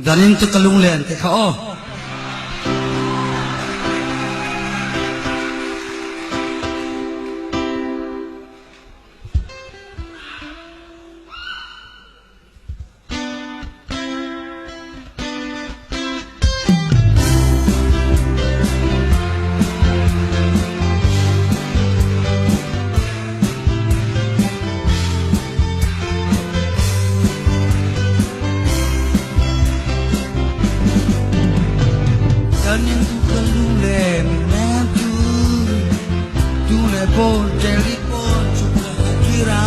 Danin tu kalung len te khao Danin tu kalung len na tu le bon telepon suka kira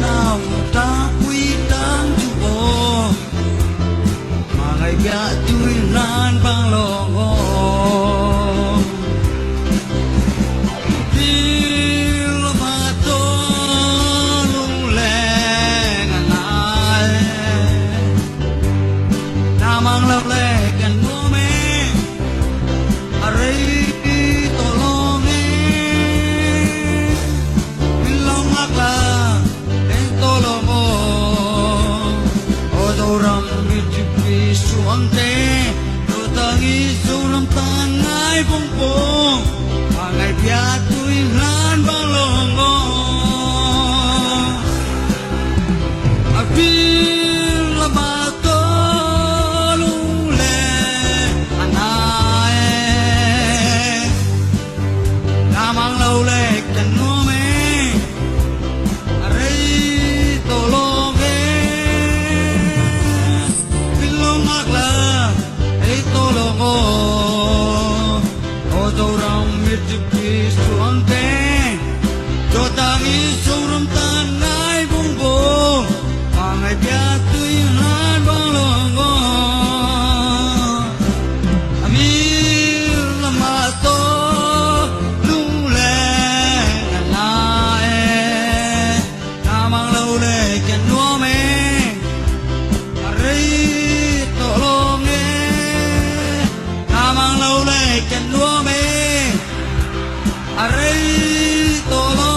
now ta quy tang tu bo mangai bia tu nan bang long mang lâu lệ gần mua mê array to long long ngạc là đến to lo mô ô tô ram biết chụp xuống thế đồ ta nghĩ số năm ta ngay bông bông mà ngày bia tôi lan bang lòng ngô à pin là ba mang lâu lệ cần mua mê array to lo ghê pin lo ngạc là ấy to lo ngô ô tô rong biết chụp xuống thế cho ta nghĩ sâu râm ta ngay bông bông mà ngày bia tươi hát băng lo ngô amir là mà to mang lâu lệ cần nuôi mê array to lo nghe mang lâu lệ cần nuôi mê array to lo